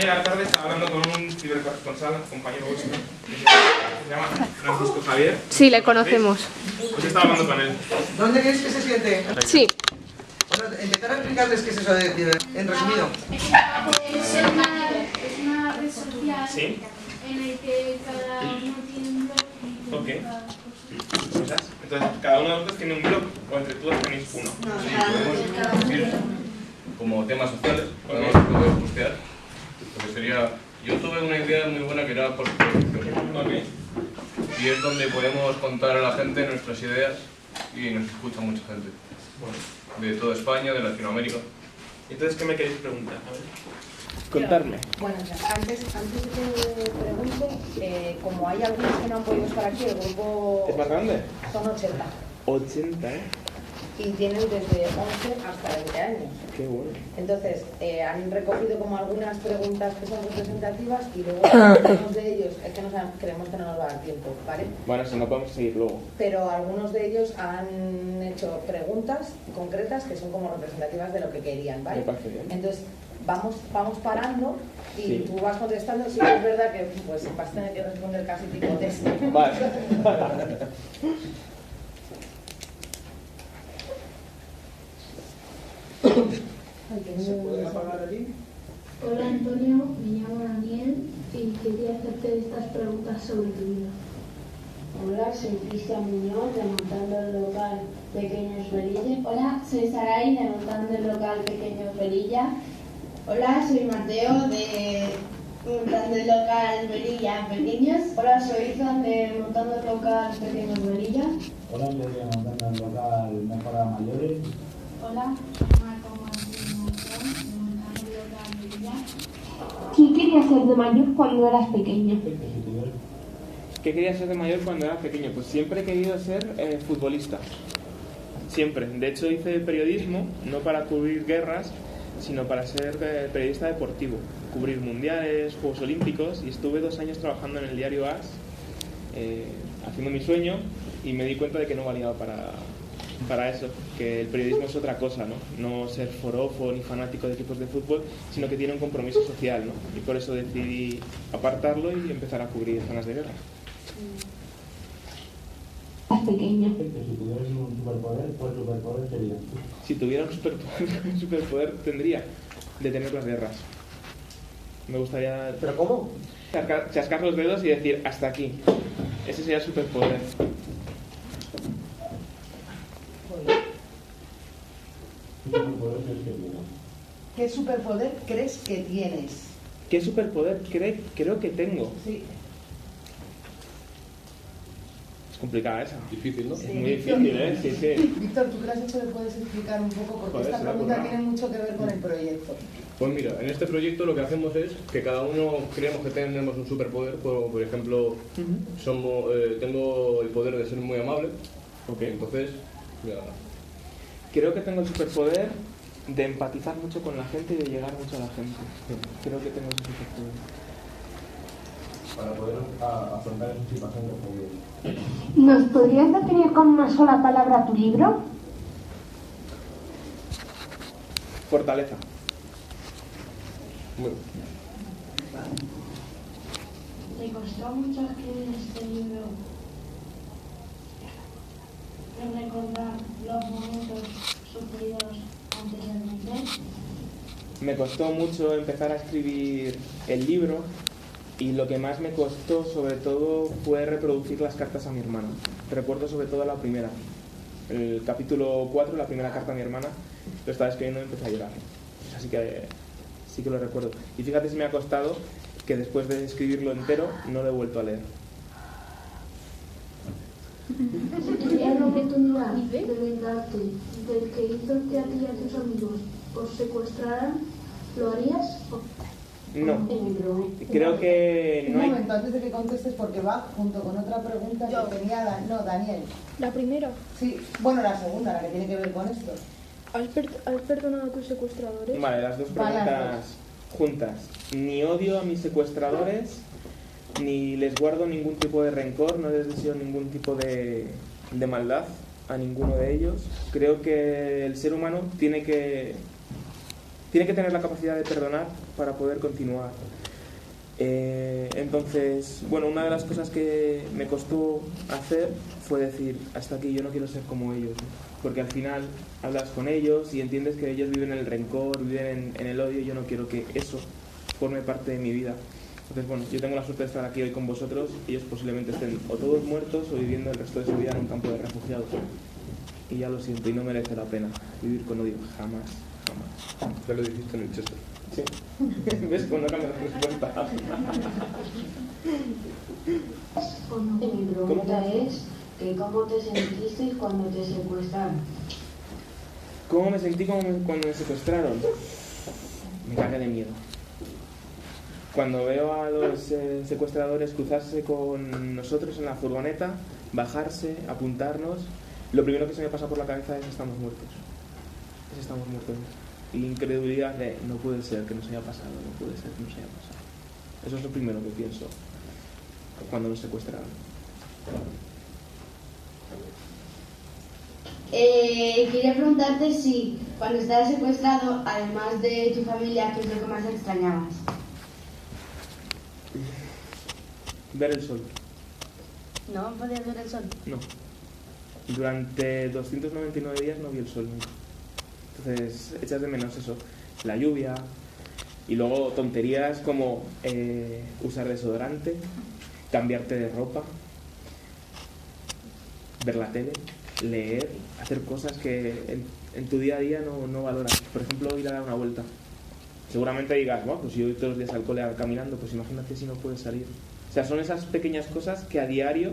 La tarde estaba hablando con un cibercorresponsal, un compañero vuestro, que se llama Francisco Javier. Sí, le conocemos. Pues estaba hablando con él. ¿Dónde crees que se siente? Sí. Bueno, empezar a explicarles qué es eso de ciber, en resumido. Es una red social ¿Sí? en la que cada uno tiene un blog y Ok. cada ¿Esas? Entonces, cada uno de vosotros tiene un blog, o entre todos tenéis uno. Sí, podemos decir como temas sociales, además lo podemos postear. Porque sería, yo tuve una idea muy buena que era por proyección. Ok. Y es donde podemos contar a la gente nuestras ideas y nos escucha mucha gente. Bueno. De toda España, de Latinoamérica. Entonces, ¿qué me queréis preguntar? A ver. Contarme. Bueno, o sea, antes de que pregunte, como hay algunos que no han podido estar aquí, el grupo ¿Es más grande? son 80 80, ¿eh? y tienen desde 11 hasta 20 años. Qué bueno. Entonces, han recogido como algunas preguntas que son representativas y luego algunos de ellos, es que no sabemos, creemos que no nos va a dar tiempo, ¿vale? Bueno, eso no podemos seguir luego. Pero algunos de ellos han hecho preguntas concretas que son como representativas de lo que querían, ¿vale? Me parece bien. Entonces, vamos parando y Sí. tú vas contestando. Sí que es verdad que pues vas a tener que responder casi tipo test. Vale. ¿Se puede apagar aquí? Hola Antonio, me llamo Daniel y quería hacerte estas preguntas sobre tu vida. Hola, soy Cristian Muñoz, de Montando el Local Pequeños Velilla. Hola, soy Saray, de Montando el Local Pequeños Velilla. Hola, soy Mateo, de Montando el Local Velilla Pequeños. Hola, soy Izan, de Montando el Local Pequeños Velilla. Hola, yo de Montando el Local Mejora Mayores. Hola, soy Marco Martín Monzón, de Montando el Local Velilla. ¿Qué querías ser de mayor cuando eras pequeño? ¿Qué querías ser de mayor cuando eras pequeño? Pues siempre he querido ser futbolista. Siempre. De hecho, hice periodismo, no para cubrir guerras, sino para ser periodista deportivo. Cubrir mundiales, Juegos Olímpicos, y estuve 2 años trabajando en el diario AS, haciendo mi sueño, y me di cuenta de que no valía para eso, que el periodismo es otra cosa, ¿no? No ser forofo ni fanático de equipos de fútbol, sino que tiene un compromiso social, ¿no? Y por eso decidí apartarlo y empezar a cubrir zonas de guerra. Pequeño. Si tuvieras un superpoder, ¿cuál superpoder sería? Si tuviera un superpoder tendría detener las guerras. Me gustaría ¿Pero cómo? chascar los dedos y decir hasta aquí. Ese sería el superpoder. ¿Qué superpoder crees que tienes? ¿Qué superpoder creo que tengo? Sí. Es complicada esa. Difícil, ¿no? Sí. Es muy difícil, ¿eh? Sí, sí. Víctor, tú que lo has hecho, ¿le puedes explicar un poco? Porque Joder, esta se me ha pregunta ocurrido. tiene mucho que ver con el proyecto. Pues mira, en este proyecto lo que hacemos es que cada uno creemos que tenemos un superpoder. Por ejemplo, tengo el poder de ser muy amable. Ok. Entonces, mira, Creo que tengo el superpoder de empatizar mucho con la gente y de llegar mucho a la gente. Creo que tengo ese superpoder. Para poder afrontar esa situación de fobia. ¿Nos podrías definir con una sola palabra tu libro? Fortaleza. muy, ¿Te costó mucho escribir este libro? Recordar los momentos sufridos antes de nacer. Me costó mucho empezar a escribir el libro y lo que más me costó sobre todo fue reproducir las cartas a mi hermana. Recuerdo sobre todo la primera. El capítulo 4, la primera carta a mi hermana, lo estaba escribiendo y empecé a llorar. Así que sí que lo recuerdo. Y fíjate si me ha costado que después de escribirlo entero no lo he vuelto a leer. ¿Sería la oportunidad de vengarte del que hizo que a ti y a tus amigos os secuestraran? ¿Lo harías? No. Creo que Un no hay... momento, antes de que contestes, porque va junto con otra pregunta que tenía Daniel. La primera. Sí, bueno, la segunda, la que tiene que ver con esto. ¿Has perdonado a tus secuestradores? Vale, las dos preguntas juntas. Ni odio a mis secuestradores, ni les guardo ningún tipo de rencor, no les deseo ningún tipo de maldad a ninguno de ellos. Creo que el ser humano tiene que tener la capacidad de perdonar para poder continuar. Entonces, bueno, una de las cosas que me costó hacer fue decir, hasta aquí, yo no quiero ser como ellos, ¿no? Porque al final hablas con ellos y entiendes que ellos viven en el rencor, viven en el odio, y yo no quiero que eso forme parte de mi vida. Entonces, bueno, yo tengo la suerte de estar aquí hoy con vosotros. Ellos posiblemente estén o todos muertos o viviendo el resto de su vida en un campo de refugiados. Y ya lo siento, y no merece la pena vivir con odio, jamás, jamás. Ya lo dijiste en el Chester. Sí. ¿Ves? Cuando cambia la respuesta. Mi pregunta es que ¿cómo te sentiste cuando te secuestraron? ¿Cómo me sentí cuando me secuestraron? Me cagué de miedo. Cuando veo a los secuestradores cruzarse con nosotros en la furgoneta, bajarse, apuntarnos, lo primero que se me pasa por la cabeza es estamos muertos. Estamos muertos. Y incredulidad de no puede ser que nos haya pasado, no puede ser que nos haya pasado. Eso es lo primero que pienso cuando nos secuestraron. Quería preguntarte si cuando estabas secuestrado, además de tu familia, ¿qué es lo que más extrañabas? Ver el sol. ¿No podías ver el sol? No. Durante 299 días no vi el sol nunca. Entonces echas de menos eso, la lluvia, y luego tonterías como usar desodorante, cambiarte de ropa, ver la tele, leer, hacer cosas que en tu día a día no valoras. Por ejemplo, ir a dar una vuelta. Seguramente digas, bueno, pues yo voy todos los días al cole caminando, pues imagínate si no puedes salir. O sea, son esas pequeñas cosas que a diario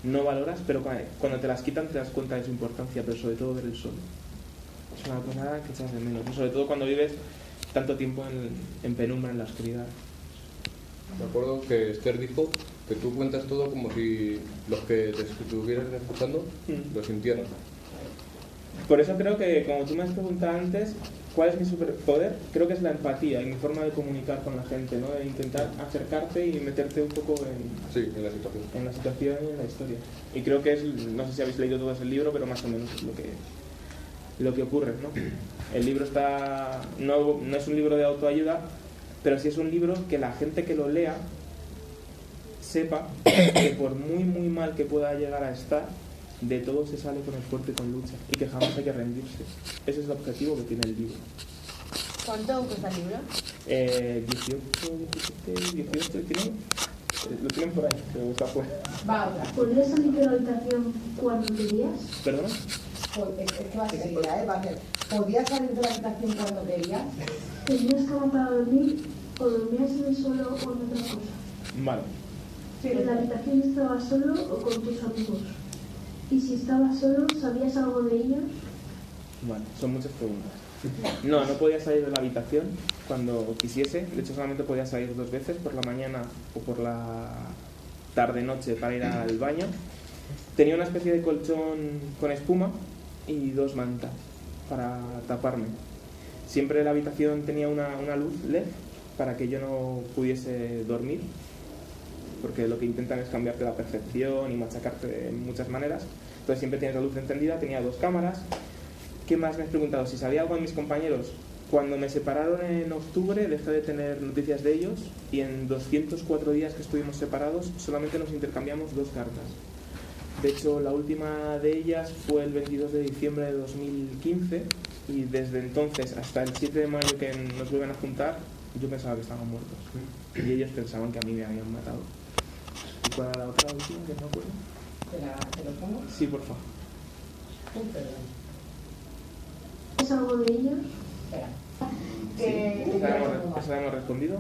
no valoras, pero cuando te las quitan te das cuenta de su importancia, pero sobre todo ver el sol. Es una cosa que echas de menos, ¿no? Sobre todo cuando vives tanto tiempo en penumbra, en la oscuridad. Me acuerdo que Esther dijo que tú cuentas todo como si los que te estuvieran escuchando lo sintieran. Por eso creo que, como tú me has preguntado antes, ¿cuál es mi superpoder? Creo que es la empatía y mi forma de comunicar con la gente, ¿no? De intentar acercarte y meterte un poco en la situación. En la situación y en la historia. Y creo que es, no sé si habéis leído todos el libro, pero más o menos es lo que ocurre, ¿no? El libro no es un libro de autoayuda, pero sí es un libro que la gente que lo lea sepa que por muy muy mal que pueda llegar a estar, de todo se sale con esfuerzo y con lucha, y que jamás hay que rendirse. Ese es el objetivo que tiene el libro. ¿Cuánto cuesta el libro? 18, lo tienen por ahí, que está afuera. Va otra. ¿Podrías salir de la habitación cuando querías? ¿Perdona? Es que va a ser seguida, va a ser. ¿Podías salir de la habitación cuando querías? ¿Tenías cama para dormir o dormías en el suelo o en otra cosa? Vale. ¿En la habitación estabas solo o con tus amigos? Y si estabas solo, ¿sabías algo de ellos? Vale, son muchas preguntas. No podía salir de la habitación cuando quisiese. De hecho, solamente podía salir 2 veces, por la mañana o por la tarde-noche, para ir al baño. Tenía una especie de colchón con espuma y 2 mantas para taparme. Siempre la habitación tenía una luz LED para que yo no pudiese dormir, porque lo que intentan es cambiarte la percepción y machacarte de muchas maneras. Entonces siempre tienes la luz encendida. Tenía 2 cámaras. ¿Qué más me has preguntado? Si sabía algo de mis compañeros. Cuando me separaron en octubre dejé de tener noticias de ellos, y en 204 días que estuvimos separados solamente nos intercambiamos 2 cartas. De hecho, la última de ellas fue el 22 de diciembre de 2015, y desde entonces hasta el 7 de mayo que nos vuelven a juntar, yo pensaba que estaban muertos y ellos pensaban que a mí me habían matado. ¿Y cuál era la otra última que no me acuerdo? ¿Te lo pongo? Sí, por favor. Perdón. ¿Es algo de ellos? ¿Esa la hemos respondido?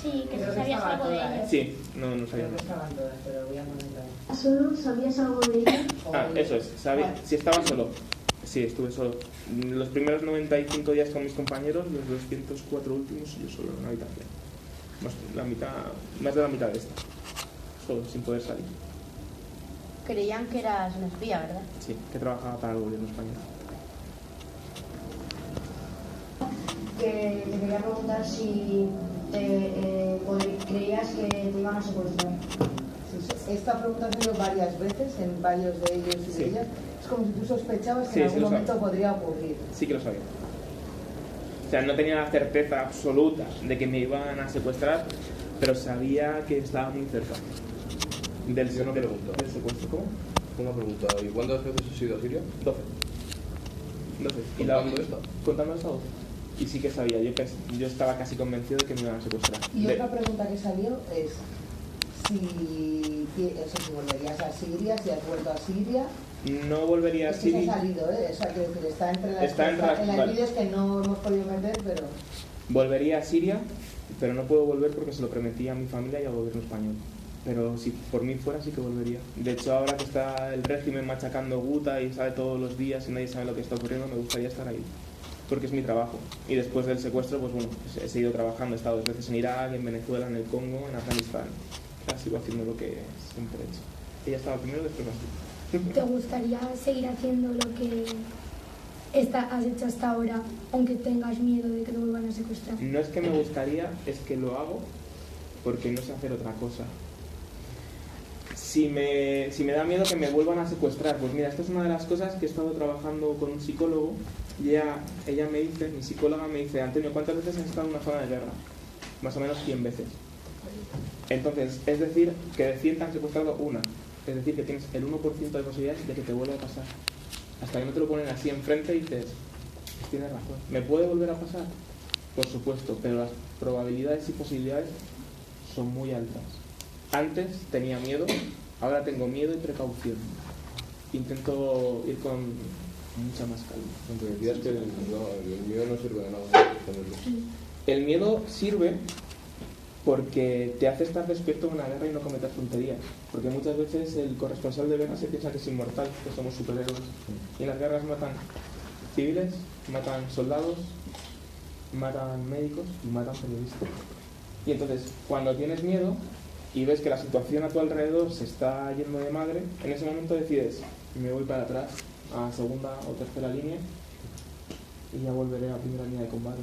Sí, que si sabías algo de ellos. Sí, no sabía. Creo que estaban todas, pero voy a comentar. ¿Solo sabías algo de ellos? Eso es, si estaba solo. Sí, estuve solo. Los primeros 95 días con mis compañeros, los 204 últimos yo solo en una habitación. Más de la mitad de esta. Solo, sin poder salir. Creían que eras un espía, ¿verdad? Sí, que trabajaba para el gobierno español. Que te quería preguntar si creías que te iban a secuestrar. Esta pregunta ha sido varias veces en varios de ellos y de ellas. Es como si tú sospechabas que Sí, en algún lo momento sabía. podría ocurrir. Sí que lo sabía. O sea, no tenía la certeza absoluta de que me iban a secuestrar, pero sabía que estaba muy cerca del secuestro. ¿Cómo? Una pregunta, ¿y cuántas veces has ido a Siria? 12. ¿Y ¿Contando esta? Contando esta 12. Y sí que sabía, yo estaba casi convencido de que me iban a secuestrar. Y otra pregunta que salió es si volverías a Siria, si has vuelto a Siria. No volvería a Siria. Se ha salido, ¿eh? O sea, quiero decir, está entre las en las vídeos que no hemos podido meter, pero... Volvería a Siria, pero no puedo volver porque se lo prometí a mi familia y al gobierno español. Pero si por mí fuera, sí que volvería. De hecho, ahora que está el régimen machacando Guta y sabe todos los días y nadie sabe lo que está ocurriendo, me gustaría estar ahí. Porque es mi trabajo. Y después del secuestro, pues bueno, he seguido trabajando. He estado 2 veces en Irak, en Venezuela, en el Congo, en Afganistán. Sigo haciendo lo que siempre he hecho. Ella estaba primero, después más tú. ¿Te gustaría seguir haciendo lo que has hecho hasta ahora, aunque tengas miedo de que te vuelvan a secuestrar? No es que me gustaría, es que lo hago porque no sé hacer otra cosa. Si me da miedo que me vuelvan a secuestrar, pues mira, esta es una de las cosas que he estado trabajando con un psicólogo y ella me dice, mi psicóloga me dice, Antonio, ¿cuántas veces has estado en una zona de guerra? Más o menos 100 veces. Entonces, es decir, que de 100 te han secuestrado una. Es decir, que tienes el 1% de posibilidades de que te vuelva a pasar. Hasta que no te lo ponen así enfrente y dices, tienes razón, ¿me puede volver a pasar? Por supuesto, pero las probabilidades y posibilidades son muy altas. Antes tenía miedo, ahora tengo miedo y precaución. Intento ir con mucha más calma. Aunque decías que el miedo no sirve de nada. El miedo sirve porque te hace estar despierto en una guerra y no cometer tonterías. Porque muchas veces el corresponsal de guerra se piensa que es inmortal, que somos superhéroes. Y en las guerras matan civiles, matan soldados, matan médicos y matan periodistas. Y entonces, cuando tienes miedo y ves que la situación a tu alrededor se está yendo de madre, en ese momento decides, me voy para atrás a segunda o tercera línea y ya volveré a primera línea de combate.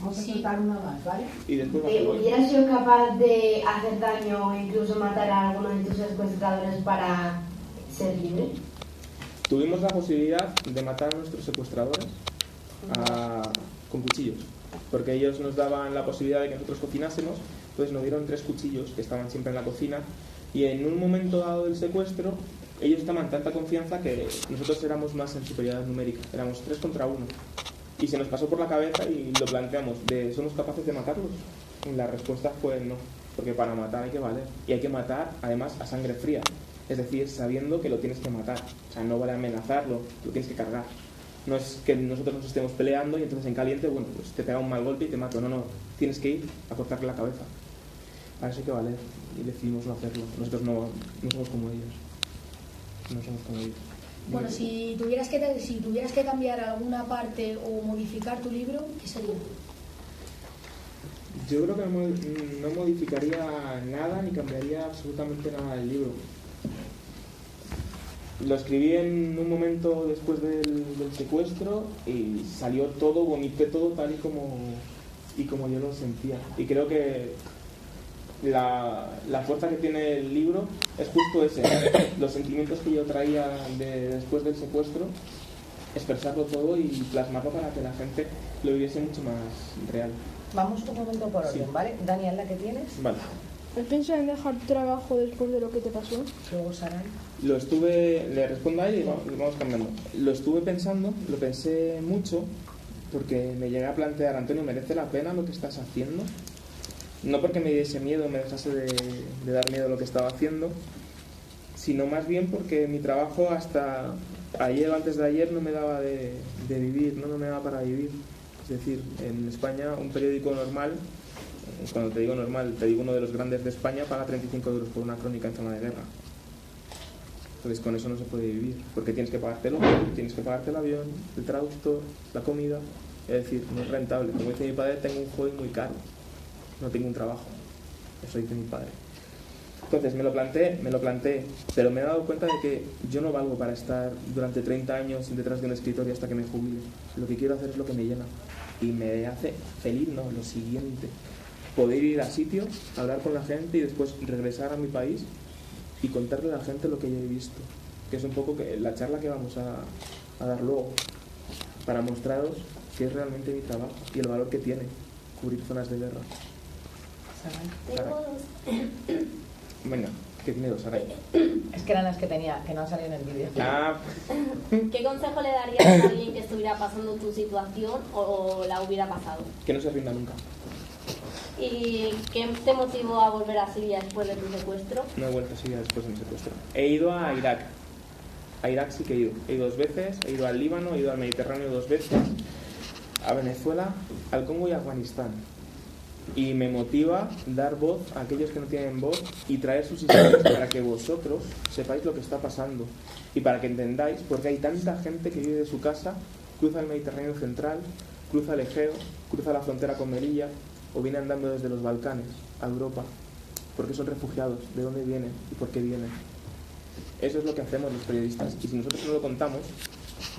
Vamos a soltar una más, ¿vale? Y después ¿Hubieras sido capaz de hacer daño o incluso matar a alguno de tus secuestradores para ser libre? Tuvimos la posibilidad de matar a nuestros secuestradores con cuchillos, porque ellos nos daban la posibilidad de que nosotros cocinásemos. Entonces nos dieron 3 cuchillos que estaban siempre en la cocina y en un momento dado del secuestro ellos estaban en tanta confianza que nosotros éramos más en superioridad numérica, éramos 3 contra 1 y se nos pasó por la cabeza y lo planteamos ¿somos capaces de matarlos? Y la respuesta fue no, porque para matar hay que valer y hay que matar además a sangre fría, es decir, sabiendo que lo tienes que matar, o sea, no vale amenazarlo, lo tienes que cargar. No es que nosotros nos estemos peleando y entonces en caliente, bueno, pues te pega un mal golpe y te mato. No, tienes que ir a cortarle la cabeza. Para eso hay que valer y decidimos no hacerlo. Nosotros no somos como ellos. No somos como ellos. Bueno, si tuvieras que cambiar alguna parte o modificar tu libro, ¿qué sería? Yo creo que no modificaría nada ni cambiaría absolutamente nada del libro. Lo escribí en un momento después del secuestro y salió todo, vomité todo tal y como yo lo sentía. Y creo que la fuerza que tiene el libro es justo ese, los sentimientos que yo traía después del secuestro, expresarlo todo y plasmarlo para que la gente lo viviese mucho más real. Vamos un momento por orden, Sí. ¿vale? Daniel, ¿la que tienes? Vale. ¿Has pensado en dejar tu trabajo después de lo que te pasó? Luego Saray. Le respondo a ella y vamos cambiando. Lo estuve pensando, lo pensé mucho, porque me llegué a plantear, Antonio, ¿merece la pena lo que estás haciendo? No porque me diese miedo, me dejase de dar miedo lo que estaba haciendo, sino más bien porque mi trabajo hasta ayer o antes de ayer no me daba de vivir, no me daba para vivir. Es decir, en España un periódico normal, cuando te digo normal, te digo uno de los grandes de España, paga 35 euros por una crónica en zona de guerra. Entonces con eso no se puede vivir, porque tienes que pagarte el avión, el traductor, la comida. Es decir, no es rentable. Como dice mi padre, tengo un hobby muy caro, no tengo un trabajo. Eso dice mi padre. Entonces me lo planteé, pero me he dado cuenta de que yo no valgo para estar durante 30 años detrás de un escritorio hasta que me jubile. Lo que quiero hacer es lo que me llena y me hace feliz, no, lo siguiente. Poder ir a sitios, hablar con la gente y después regresar a mi país y contarle a la gente lo que yo he visto, que es un poco la charla que vamos a dar luego, para mostraros que es realmente mi trabajo y el valor que tiene cubrir zonas de guerra. Tengo dos. Venga, ¿qué tiene dos, Saray? Es que eran las que tenía, que no han salido en el vídeo. Ah, ¿Qué consejo le darías a alguien que estuviera pasando tu situación o la hubiera pasado? que no se rinda nunca. ¿Y qué te motivó a volver a Siria después de tu secuestro? No he vuelto a Siria después de mi secuestro. He ido a Irak. A Irak sí que he ido. He ido 2 veces, he ido al Líbano, he ido al Mediterráneo 2 veces, a Venezuela, al Congo y a Afganistán. Y me motiva dar voz a aquellos que no tienen voz y traer sus historias para que vosotros sepáis lo que está pasando y para que entendáis por qué hay tanta gente que vive de su casa, cruza el Mediterráneo central, cruza el Egeo, cruza la frontera con Melilla o viene andando desde los Balcanes a Europa. ¿Por qué son refugiados? ¿De dónde vienen? ¿Y por qué vienen? Eso es lo que hacemos los periodistas. Y si nosotros no lo contamos,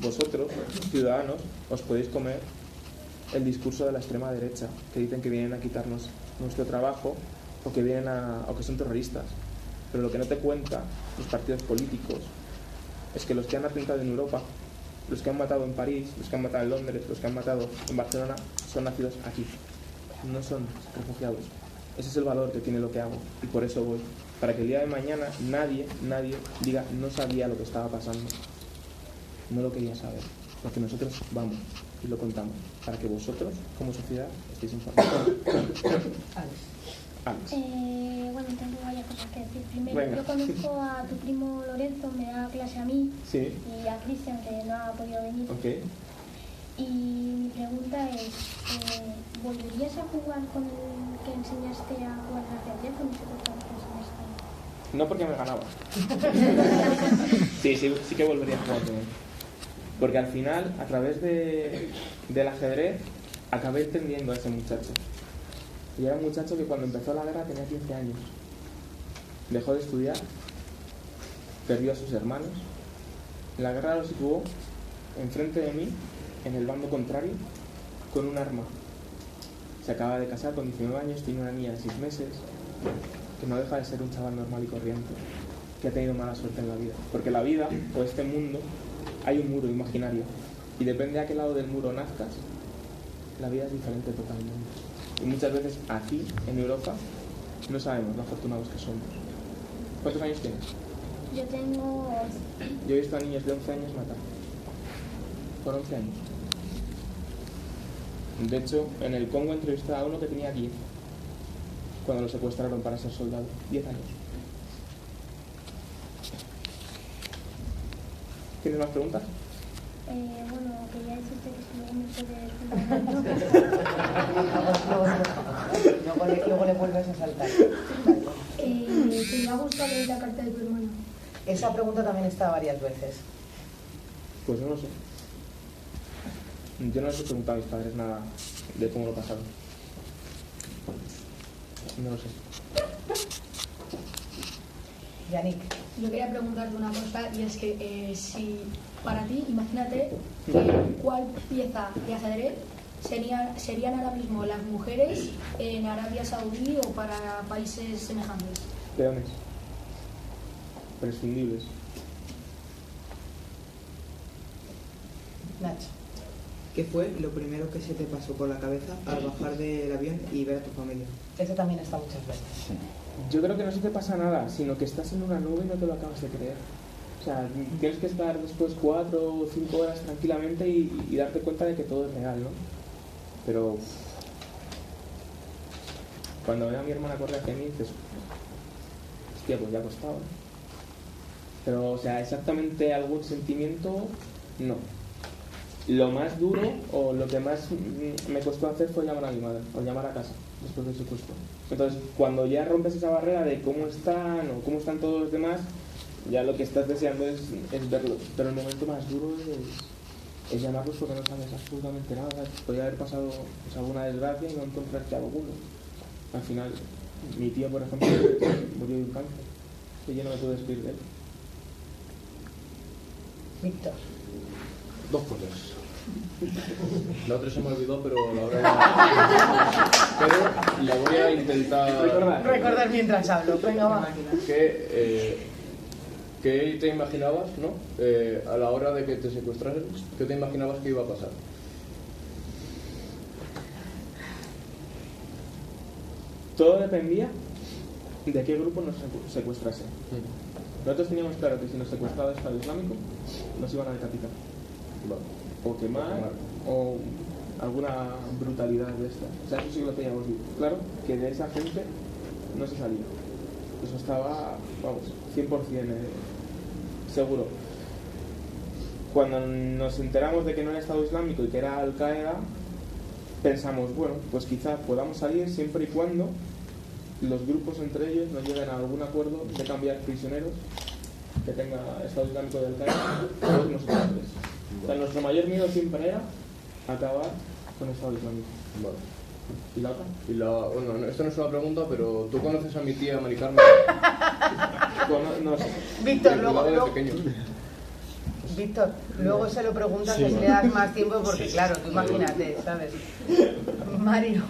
vosotros, ciudadanos, os podéis comer el discurso de la extrema derecha, que dicen que vienen a quitarnos nuestro trabajo o que vienen o que son terroristas. Pero lo que no te cuenta los partidos políticos es que los que han atentado en Europa, los que han matado en París, los que han matado en Londres, los que han matado en Barcelona, son nacidos aquí. No son refugiados. Ese es el valor que tiene lo que hago y por eso voy. Para que el día de mañana nadie diga no sabía lo que estaba pasando. No lo quería saber. Porque nosotros vamos y lo contamos. Para que vosotros, como sociedad, estéis informados. Alex. Bueno, tengo varias cosas que decir. Primero, Venga. yo conozco a tu primo Lorenzo, me da clase a mí Sí. y a Cristian, que no ha podido venir. Ok. Y mi pregunta es, ¿volverías a jugar con el que enseñaste a jugar hacia ayer con ese portal que enseñaste? No porque me ganaba. Sí que volvería a jugar con él. Porque al final, a través del ajedrez, acabé entendiendo a ese muchacho. Y era un muchacho que cuando empezó la guerra tenía 15 años. Dejó de estudiar, perdió a sus hermanos. En la guerra lo situó enfrente de mí, en el bando contrario, con un arma. Se acaba de casar con 19 años, tiene una niña de 6 meses, que no deja de ser un chaval normal y corriente, que ha tenido mala suerte en la vida. Porque la vida, o este mundo, hay un muro imaginario. Y depende a qué lado del muro nazcas, la vida es diferente totalmente. Y muchas veces aquí, en Europa, no sabemos lo afortunados que somos. ¿Cuántos años tienes? Yo tengo... Yo he visto a niños de 11 años matar. Con 11 años. De hecho, en el Congo entrevisté a uno que tenía 10 cuando lo secuestraron para ser soldado. 10 años. ¿Tienes más preguntas? Bueno, quería decirte que si luego me puedes contar. Luego le vuelves a saltar. ¿Te me ha gustado leer la carta de tu hermano? Esa pregunta también está varias veces. Pues no lo sé. Yo no les he preguntado a mis padres nada de cómo lo pasaron. No lo sé. Yannick. Yo quería preguntarte una cosa y es que si para ti, imagínate cuál pieza de ajedrez serían ahora mismo las mujeres en Arabia Saudí o para países semejantes. Peones. Prescindibles. Nacho. ¿Qué fue lo primero que se te pasó por la cabeza al bajar del avión y ver a tu familia? Eso también está muchas veces. Yo creo que no se te pasa nada, sino que estás en una nube y no te lo acabas de creer. O sea, tienes que estar después 4 o 5 horas tranquilamente y darte cuenta de que todo es real, ¿no? Pero cuando veo a mi hermana correr hacia mí, dices, hostia, pues ya ha costado, ¿no? Pero, o sea, exactamente algún sentimiento, no. Lo más duro o lo que más me costó hacer fue llamar a mi madre o llamar a casa después del secuestro. Entonces, cuando ya rompes esa barrera de cómo están o cómo están todos los demás, ya lo que estás deseando es verlos. Pero el momento más duro es llamarlos porque no sabes absolutamente nada. Podría haber pasado pues, alguna desgracia y no encontrarte a alguno. Al final, mi tío, por ejemplo, murió de un cáncer y yo no me pude despedir de él. Víctor. 2 cosas. La otra se me olvidó, pero la voy a intentar Recordar mientras hablo. Venga, va. ¿Qué te imaginabas, no? A la hora de que te secuestraran, ¿qué te imaginabas que iba a pasar? Todo dependía de qué grupo nos secuestrase. Nosotros teníamos claro que si nos secuestraba el Estado Islámico, nos iban a decapitar. O quemar, o alguna brutalidad de esta. O sea, eso sí que lo teníamos claro, que de esa gente no se salía. Eso estaba, vamos, 100% seguro. Cuando nos enteramos de que no era Estado Islámico y que era Al-Qaeda, pensamos, bueno, pues quizás podamos salir siempre y cuando los grupos entre ellos nos lleguen a algún acuerdo de cambiar prisioneros que tenga Estado Islámico de Al-Qaeda todos nosotros tres. O sea, nuestro mayor miedo siempre era acabar con Estado Islámico. Vale. ¿Y la otra? Bueno, esto no es una pregunta, pero ¿tú conoces a mi tía Mari Carmen? No sé. Víctor, Víctor, luego se lo preguntas si le das más tiempo porque claro, tú imagínate, ¿sabes? Mario.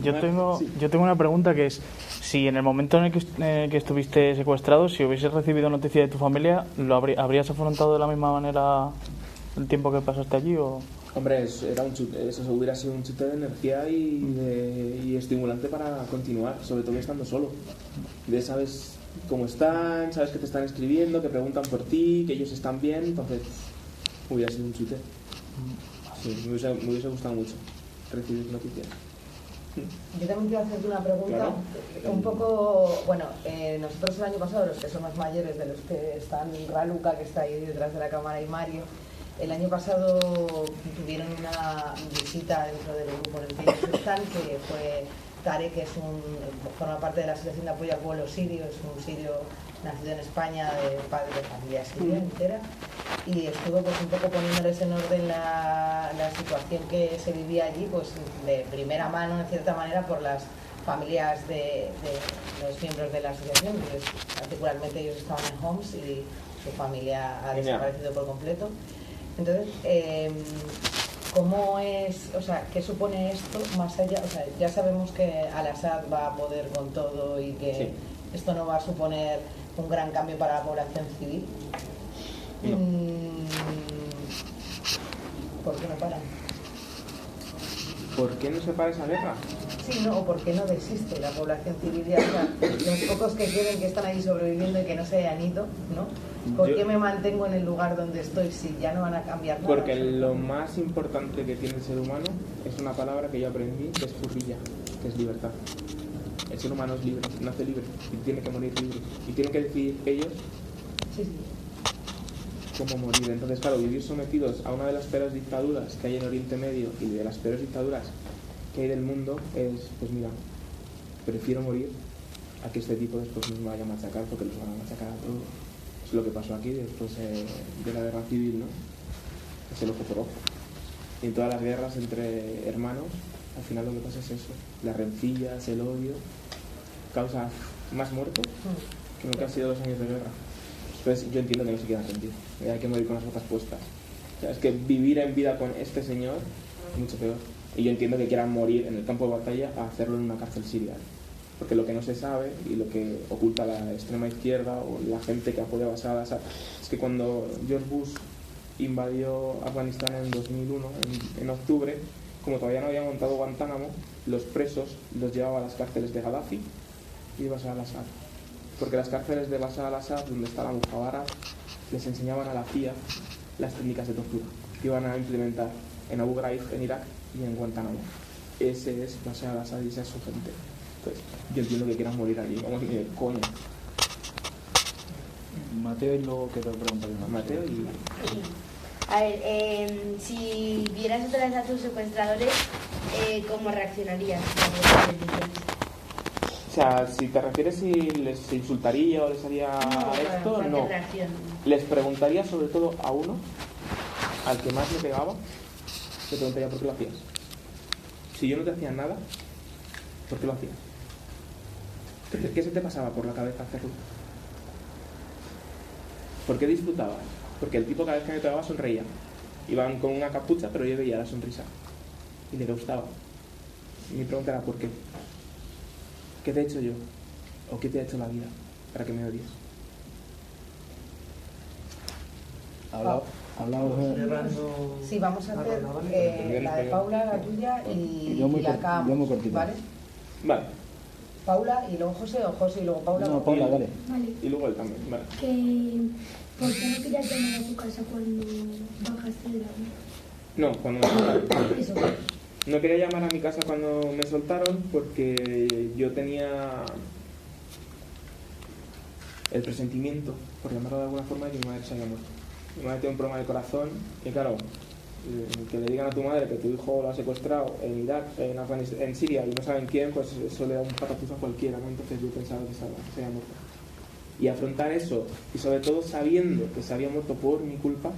Yo tengo una pregunta que es, si en el momento en el que estuviste secuestrado, si hubieses recibido noticia de tu familia, ¿habrías afrontado de la misma manera el tiempo que pasaste allí o...? Hombre, eso hubiera sido un chute de energía y estimulante para continuar, sobre todo estando solo. Sabes cómo están, sabes que te están escribiendo, que preguntan por ti, que ellos están bien, entonces hubiera sido un chute. Sí, me hubiese gustado mucho recibir noticias. Yo también quiero hacerte una pregunta, un poco, bueno, nosotros el año pasado, los que somos mayores, de los que están Raluca, que está ahí detrás de la cámara, y Mario, el año pasado tuvieron una visita dentro del grupo en el que ellos están, que fue Tarek, que forma parte de la Asociación de Apoyo al Pueblo Sirio, es un sirio nacido en España, de padre de familia siria entera, y estuvo pues un poco poniéndoles en orden la situación que se vivía allí, pues de primera mano, en cierta manera, por las familias de los miembros de la asociación, que particularmente ellos estaban en Homs y su familia ha desaparecido por completo. Entonces, ¿cómo es, o sea, qué supone esto más allá? O sea, ya sabemos que Al-Assad va a poder con todo y que esto no va a suponer un gran cambio para la población civil. No. ¿Por qué no paran? ¿Por qué no se para esa guerra? Sí, no, o por qué no desiste la población civil ya, o sea, los pocos que queden, que están ahí sobreviviendo y que no se hayan ido, ¿no? ¿Por qué me mantengo en el lugar donde estoy si ya no van a cambiar nada? Porque lo más importante que tiene el ser humano es una palabra que yo aprendí, que es hurriya, que es libertad. El ser humano es libre, nace libre y tiene que morir libre. Y tienen que decidir ellos cómo morir. Entonces, claro, vivir sometidos a una de las peores dictaduras que hay en Oriente Medio y de las peores dictaduras que hay del mundo es, pues mira, prefiero morir a que este tipo después nos vaya a machacar, porque los van a machacar a todos. Es lo que pasó aquí después de la guerra civil, ¿no? Es el ojo por ojo. Y en todas las guerras entre hermanos, al final lo que pasa es eso. Las rencillas, el odio, causa más muertos que lo que han sido 2 años de guerra. Entonces yo entiendo que no se quieran rendir. Hay que morir con las botas puestas. O sea, es que vivir en vida con este señor es mucho peor. Y yo entiendo que quieran morir en el campo de batalla a hacerlo en una cárcel siria. Porque lo que no se sabe y lo que oculta la extrema izquierda o la gente que apoya a Bashar al-Assad es que cuando George Bush invadió Afganistán en 2001, en octubre, como todavía no había montado Guantánamo, los presos los llevaba a las cárceles de Gaddafi y de Bashar al-Assad. Porque las cárceles de Bashar al-Assad, donde está la Mujawara, les enseñaban a la CIA las técnicas de tortura que iban a implementar en Abu Ghraib, en Irak y en Guantánamo. Ese es Bashar al-Assad y esa es su gente. Entonces, yo entiendo que quieran morir allí. Vamos, ni de coño. Mateo y luego que te pregunto yo. Mateo y... A ver, si vieras otra vez a tus secuestradores, ¿cómo reaccionarías? O sea, si te refieres si les insultaría o les haría esto, no. Les preguntaría sobre todo a uno, al que más me pegaba, le preguntaría por qué lo hacías. Si yo no te hacía nada, ¿por qué lo hacías? ¿Qué se te pasaba por la cabeza hacerlo? ¿Por qué disfrutabas? Porque el tipo cada vez que me pegaba sonreía. Iban con una capucha, pero yo veía la sonrisa. Y le gustaba. Y mi pregunta era ¿por qué? ¿Qué te he hecho yo? ¿O qué te ha hecho la vida para que me odies? Sí, vamos a hacer la de Paula, la tuya y la acabamos, ¿vale? Vale. Paula y luego José, o José y luego Paula. No, Paula, dale. Vale. Y luego él también, vale. ¿Por qué no querías llamar a tu casa cuando bajaste del avión? No, cuando me soltaron. Eso. No quería llamar a mi casa cuando me soltaron porque yo tenía el presentimiento, por llamarlo de alguna forma, de que mi madre se había muerto. Mi madre tiene un problema de corazón y claro, que le digan a tu madre que tu hijo lo ha secuestrado en Irak, en Siria y no saben quién, pues eso le da un patatús a cualquiera, ¿no? Entonces yo pensaba que se había muerto. Y afrontar eso, y sobre todo sabiendo que se había muerto por mi culpa,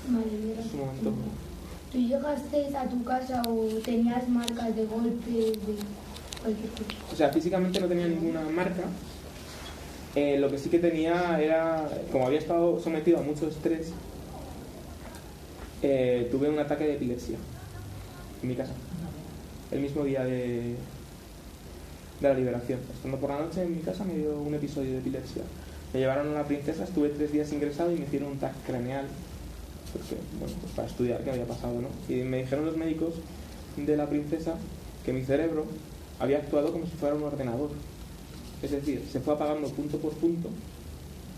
es un momento... ¿Tú llegaste a tu casa o tenías marcas de golpe de cualquier cosa? O sea, físicamente no tenía ninguna marca. Lo que sí que tenía era, como había estado sometido a mucho estrés, tuve un ataque de epilepsia en mi casa, el mismo día de la liberación. Estando por la noche en mi casa me dio un episodio de epilepsia. Me llevaron a la Princesa, estuve 3 días ingresado y me hicieron un TAC craneal, porque, bueno, pues para estudiar qué había pasado, ¿no? Y me dijeron los médicos de la Princesa que mi cerebro había actuado como si fuera un ordenador. Es decir, se fue apagando punto por punto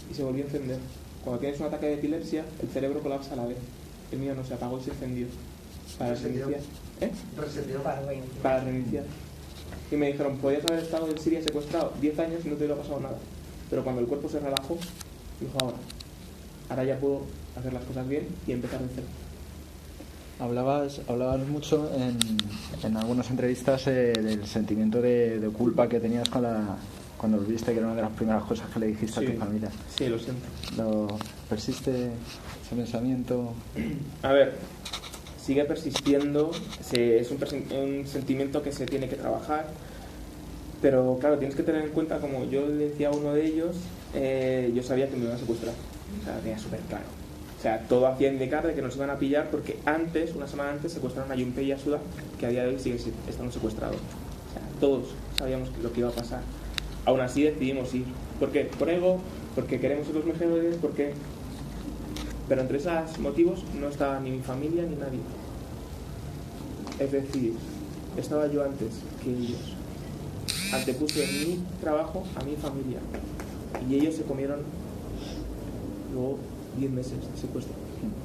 y se volvió a encender. Cuando tienes un ataque de epilepsia, el cerebro colapsa a la vez. El mío no, se apagó y se encendió. Para reiniciar. Para reiniciar. Y me dijeron, podías haber estado en Siria secuestrado 10 años y no te hubiera pasado nada. Pero cuando el cuerpo se relajó, dijo, ahora ya puedo hacer las cosas bien y empezar de cero. Hablabas mucho en algunas entrevistas del sentimiento de culpa que tenías cuando lo viste, que era una de las primeras cosas que le dijiste a tu familia. Sí, lo siento. ¿Persiste ese pensamiento? A ver, sigue persistiendo, es un sentimiento que se tiene que trabajar, pero claro, tienes que tener en cuenta, como yo le decía a uno de ellos, yo sabía que me iban a secuestrar, o sea, lo tenía súper claro. O sea, todo hacía indicar de que nos iban a pillar porque antes, una semana antes, secuestraron a Junpei y a Suda, que a día de hoy sigue estando secuestrados. O sea, todos sabíamos lo que iba a pasar. Aún así decidimos ir. ¿Por qué? Por ego, porque queremos ser los mejores, porque... Pero entre esos motivos no estaba ni mi familia ni nadie. Es decir, estaba yo antes que ellos. Antepuse mi trabajo a mi familia. Y ellos se comieron luego 10 meses de secuestro.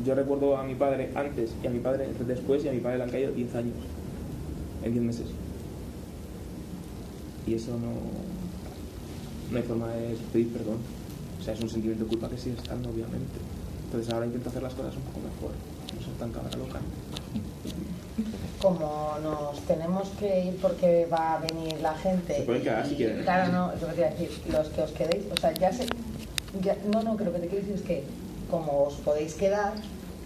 Yo recuerdo a mi padre antes y a mi padre después, y a mi padre le han caído 10 años en 10 meses. Y eso no hay forma de pedir perdón. O sea, es un sentimiento de culpa que sigue estando, obviamente. Entonces ahora intento hacer las cosas un poco mejor, no ser tan cabra loca. Como nos tenemos que ir porque va a venir la gente. Se pueden quedar si quieren. Claro, no, es lo que te iba a decir. Los que os quedéis, o sea, no, que lo que te quiero decir es que como os podéis quedar,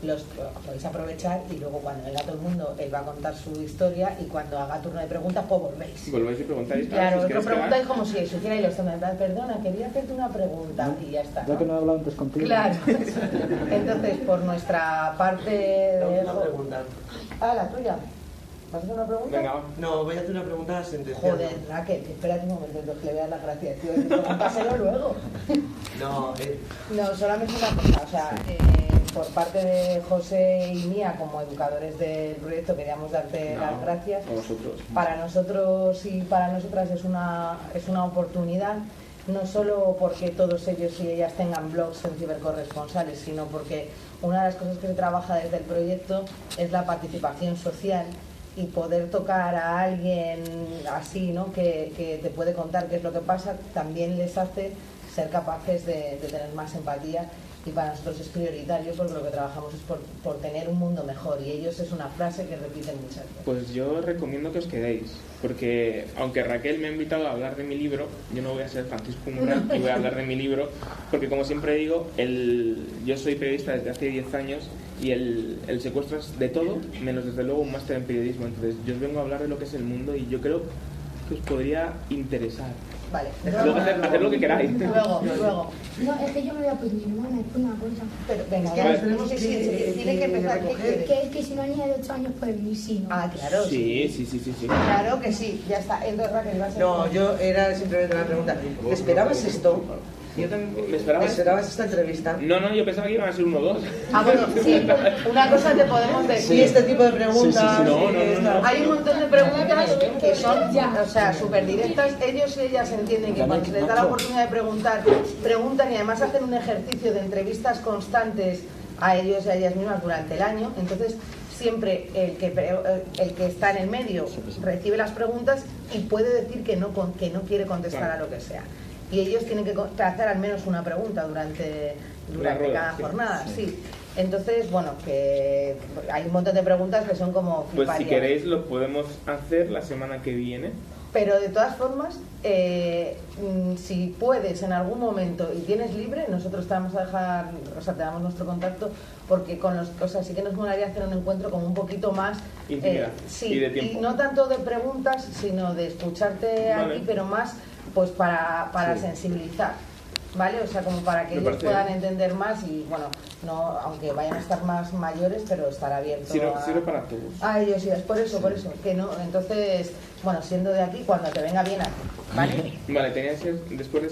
los podéis aprovechar y luego cuando venga todo el mundo, él va a contar su historia y cuando haga turno de preguntas, pues volvéis. Volvéis y preguntáis. Claro, os preguntáis como si os hiciera y los temas, perdona, quería hacerte una pregunta y ya está. Ya que no he hablado antes contigo. Claro. Entonces, por nuestra parte... Una pregunta. La tuya. ¿Vas a hacer una pregunta? Venga. No, voy a hacer una pregunta sentenciada. Joder, Raquel, espérate un momento, que le veas la gracia. Tío, pregúntaselo luego. No, solamente una cosa, o sea, por parte de José y mía, como educadores del proyecto, queríamos darte las gracias. A vosotros. Para nosotros y para nosotras es una oportunidad, no solo porque todos ellos y ellas tengan blogs en cibercorresponsales, sino porque una de las cosas que se trabaja desde el proyecto es la participación social y poder tocar a alguien así, ¿no? que te puede contar qué es lo que pasa, también les hace ser capaces de tener más empatía, y para nosotros es prioritario porque lo que trabajamos es por tener un mundo mejor, y ellos es una frase que repiten muchas veces. Pues yo recomiendo que os quedéis, porque aunque Raquel me ha invitado a hablar de mi libro, yo no voy a ser Francisco Umbral y voy a hablar de mi libro, porque como siempre digo, yo soy periodista desde hace 10 años y el secuestro es de todo, menos desde luego un máster en periodismo. Entonces yo os vengo a hablar de lo que es el mundo y yo creo que os podría interesar. Vale. Luego hacer lo que queráis. Luego. No, es que yo me voy a pedir una cosa. Pero venga, tenemos que tiene que empezar. Que si una niña de 8 años puede venir, sí, ¿no? Claro. Sí. Claro que sí, ya está. Entonces, Raquel, vas a... No, yo era simplemente una pregunta. ¿Te esperabas esto? Yo también me esperaba. ¿Esperabas esta entrevista? No, yo pensaba que iban a ser 1 o 2. Ah, bueno, sí, una cosa te podemos decir. Sí, este tipo de preguntas. Sí. No. Hay un montón de preguntas que son, o sea, súper directas. Ellos y ellas entienden que cuando se les da la oportunidad de preguntar, preguntan y además hacen un ejercicio de entrevistas constantes a ellos y a ellas mismas durante el año. Entonces, siempre el que está en el medio recibe las preguntas y puede decir que no quiere contestar a lo que sea. Y ellos tienen que hacer al menos una pregunta durante cada jornada. Sí. Entonces, bueno, que hay un montón de preguntas que son como Pues fliparias. si queréis lo podemos hacer la semana que viene. Pero de todas formas, si puedes en algún momento y tienes libre, nosotros te vamos a dejar, o sea, te damos nuestro contacto, porque sí que nos molaría hacer un encuentro como un poquito más intimidad y de tiempo. Y no tanto de preguntas, sino de escucharte aquí, pero más pues para sensibilizar, ¿vale? O sea, como para que ellos puedan entender más y, bueno, no, aunque vayan a estar más mayores, pero estar abierto sirve para todos. a ellos y es por eso, que no, entonces, bueno, siendo de aquí, cuando te venga bien aquí, ¿vale? Vale, tenía que ser después de